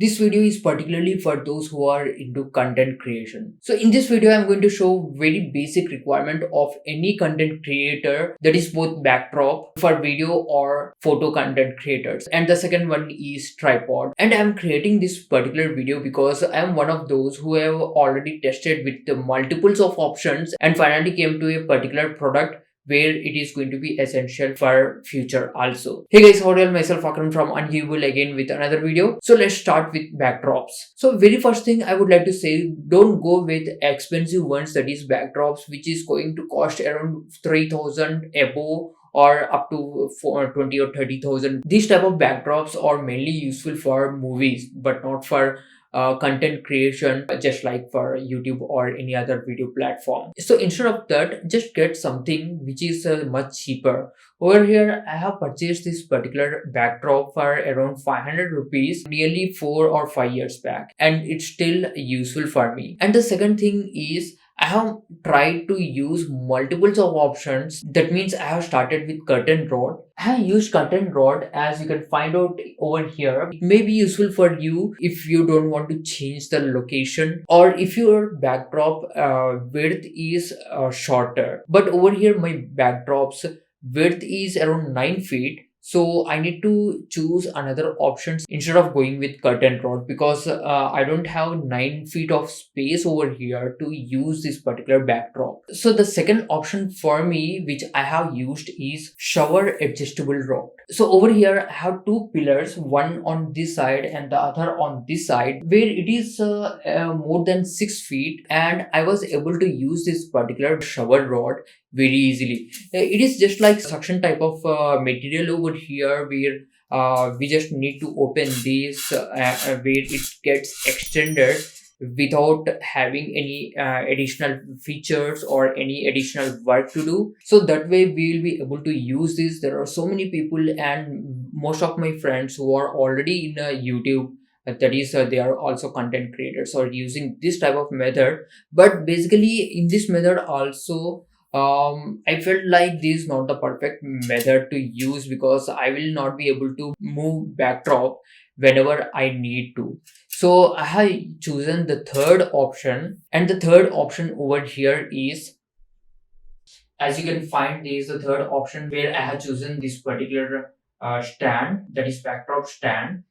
This video is particularly for those who are into content creation. So in this video, I'm going to show very basic requirement of any content creator, that is both backdrop for video or photo content creators. And the second one is tripod. And I'm creating this particular video because I'm one of those who have already tested with the multiples of options and finally came to a particular product where it is going to be essential for future also. Hey guys, how are you? Myself Akram from Unkickable again with another video. So let's start with backdrops. So very first thing I would like to say, don't go with expensive ones, that is backdrops, which is going to cost around 3,000 above or up to 20 or 30,000. These type of backdrops are mainly useful for movies, but not for content creation, just like for YouTube or any other video platform. So instead of that, just get something which is much cheaper. Over here, I have purchased this particular backdrop for around 500 rupees nearly 4 or 5 years back, and it's still useful for me. And the second thing is, I have tried to use multiples of options. That means I have started with curtain rod. I have used curtain rod, as you can find out over here. It may be useful for you if you don't want to change the location or if your backdrop width is shorter. But over here my backdrop's width is around 9 feet. So I need to choose another options instead of going with curtain rod because I don't have 9 feet of space over here to use this particular backdrop. So the second option for me which I have used is shower adjustable rod. So over here I have two pillars, one on this side and the other on this side, where it is more than 6 feet, and I was able to use this particular shower rod very easily. It is just like suction type of material over here, where we just need to open this where it gets extended without having any additional features or any additional work to do. So that way we will be able to use this. There are so many people and most of my friends who are already in YouTube, that is they are also content creators, or using this type of method. But basically in this method also, I felt like this is not the perfect method to use because I will not be able to move backdrop whenever I need to. So I have chosen the third option, and the third option over here is, as you can find, there is the third option where I have chosen this particular stand, that is backdrop stand,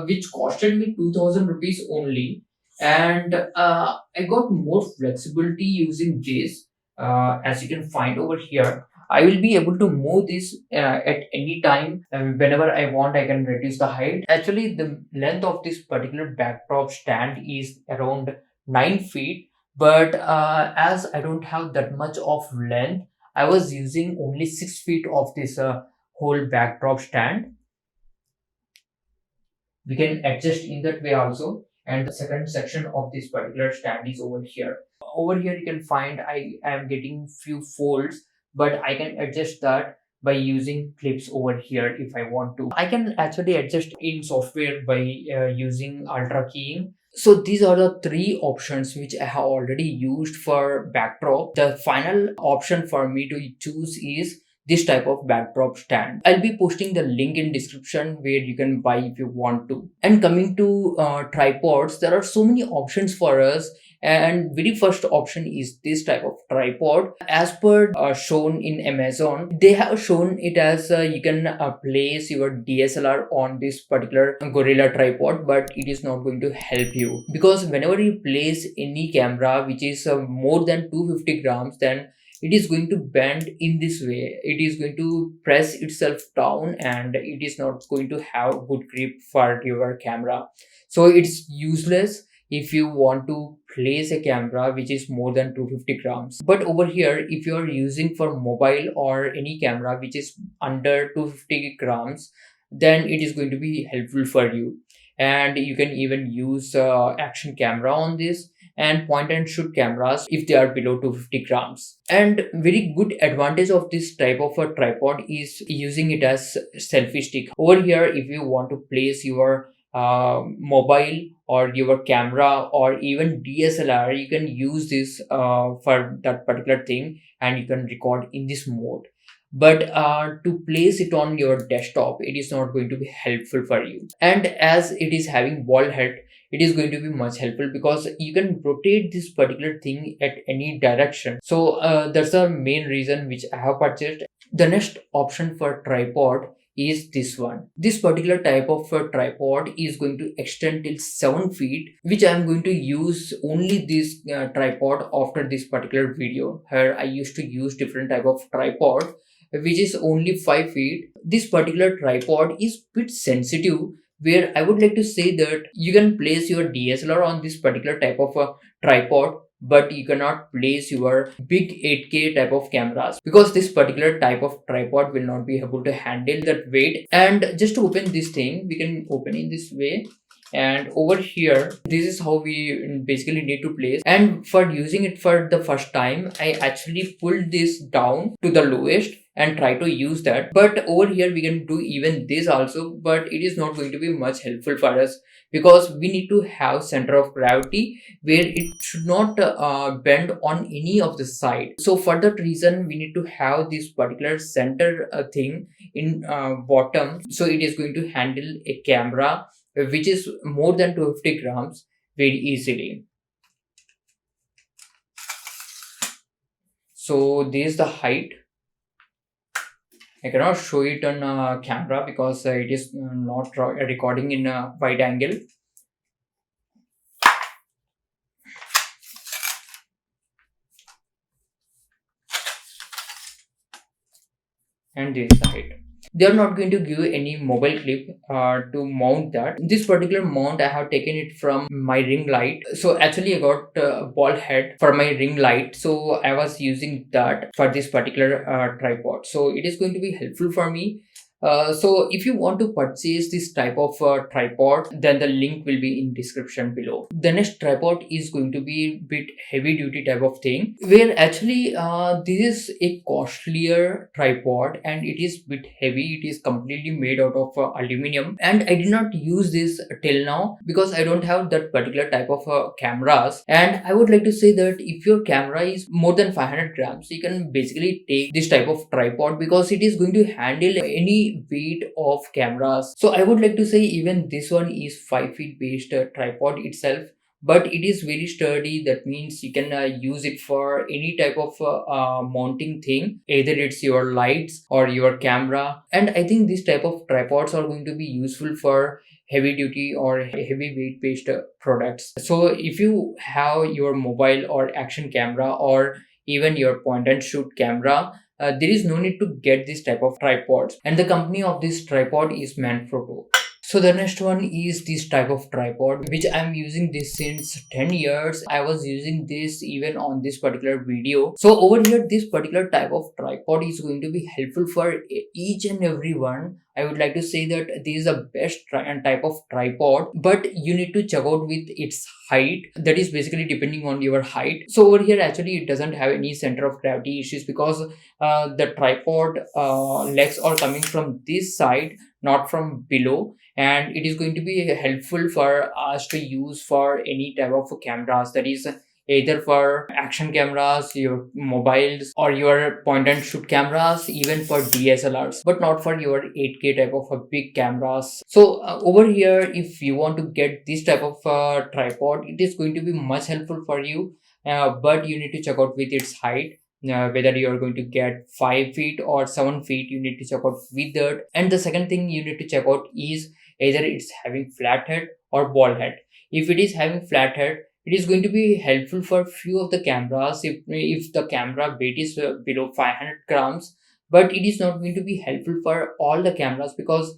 which costed me 2,000 rupees only, and I got more flexibility using this. As you can find over here, I will be able to move this at any time. Whenever I want, I can reduce the height. Actually, the length of this particular backdrop stand is around 9 feet, but as I don't have that much of length, I was using only 6 feet of this whole backdrop stand. We can adjust in that way also. And the second section of this particular stand is over here. Over here you can find I am getting few folds, but I can adjust that by using clips over here if I want to. I can actually adjust in software by using ultra keying. So these are the three options which I have already used for backdrop. The final option for me to choose is this type of backdrop stand. I'll be posting the link in description where you can buy if you want to. And coming to tripods, there are so many options for us. And very first option is this type of tripod. As per shown in Amazon, they have shown it as you can place your DSLR on this particular Gorilla tripod, but it is not going to help you because whenever you place any camera which is more than 250 grams, then it is going to bend in this way. It is going to press itself down and it is not going to have good grip for your camera. So it's useless if you want to place a camera which is more than 250 grams. But over here, if you are using for mobile or any camera which is under 250 grams, then it is going to be helpful for you. And you can even use action camera on this and point and shoot cameras if they are below 250 grams. And very good advantage of this type of a tripod is using it as selfie stick. Over here, if you want to place your mobile or your camera or even DSLR, you can use this for that particular thing and you can record in this mode. but to place it on your desktop, it is not going to be helpful for you. And as it is having ball head, it is going to be much helpful because you can rotate this particular thing at any direction. So that's the main reason which I have purchased. The next option for tripod is this one. This particular type of tripod is going to extend till 7 feet, which I am going to use only this tripod after this particular video. Here I used to use different type of tripod which is only 5 feet. This particular tripod is bit sensitive, where I would like to say that you can place your DSLR on this particular type of a tripod, but you cannot place your big 8K type of cameras because this particular type of tripod will not be able to handle that weight. And just to open this thing, we can open in this way, and over here this is how we basically need to place. And for using it for the first time, I actually pulled this down to the lowest and try to use that. But over here we can do even this also, but it is not going to be much helpful for us because we need to have center of gravity where it should not bend on any of the side. So for that reason we need to have this particular center thing in bottom, so it is going to handle a camera which is more than 250 grams very easily. So this is the height. I cannot show it on camera because it is not recording in a wide angle. And this is the height. They are not going to give any mobile clip to mount that. This particular mount I have taken it from my ring light. So actually I got a ball head for my ring light, so I was using that for this particular tripod. So it is going to be helpful for me. So if you want to purchase this type of tripod, then the link will be in description below. The next tripod is going to be bit heavy duty type of thing, where actually this is a costlier tripod and it is bit heavy. It is completely made out of aluminum, and I did not use this till now because I don't have that particular type of cameras. And I would like to say that if your camera is more than 500 grams, you can basically take this type of tripod because it is going to handle any weight of cameras. So I would like to say even this one is 5 feet based tripod itself, but it is very sturdy. That means you can use it for any type of mounting thing, either it's your lights or your camera. And I think this type of tripods are going to be useful for heavy duty or heavy weight based products. So if you have your mobile or action camera or even your point and shoot camera, there is no need to get this type of tripods, and the company of this tripod is Manfrotto. So the next one is this type of tripod, which I'm using this since 10 years. I was using this even on this particular video. So over here, this particular type of tripod is going to be helpful for each and every one. I would like to say that this is the best type of tripod, but you need to check out with its height. That is basically depending on your height. So over here, actually, it doesn't have any center of gravity issues because the tripod legs are coming from this side, not from below, and it is going to be helpful for us to use for any type of cameras, that is either for action cameras, your mobiles, or your point and shoot cameras, even for DSLRs, but not for your 8K type of big cameras. So over here, if you want to get this type of tripod, it is going to be much helpful for you, but you need to check out with its height. Whether you are going to get 5 feet or 7 feet, you need to check out with that. And the second thing you need to check out is either it's having flat head or ball head. If it is having flat head, it is going to be helpful for few of the cameras if the camera weight is below 500 grams, but it is not going to be helpful for all the cameras because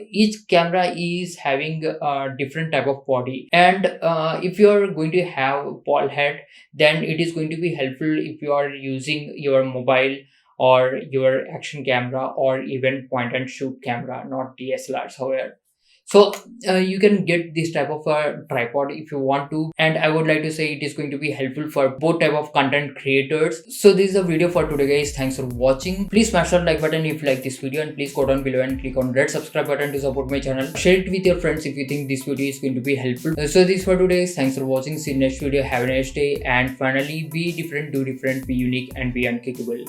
each camera is having a different type of body. And if you are going to have ball head, then it is going to be helpful if you are using your mobile or your action camera or even point and shoot camera, not DSLRs, however. So you can get this type of a tripod if you want to, and I would like to say it is going to be helpful for both type of content creators. So this is the video for today, guys. Thanks for watching. Please smash that like button if you like this video, and please go down below and click on red subscribe button to support my channel. Share it with your friends if you think this video is going to be helpful. So this is for today. Thanks for watching. See you next video. Have a nice day, and finally, be different, do different, be unique, and be unkickable.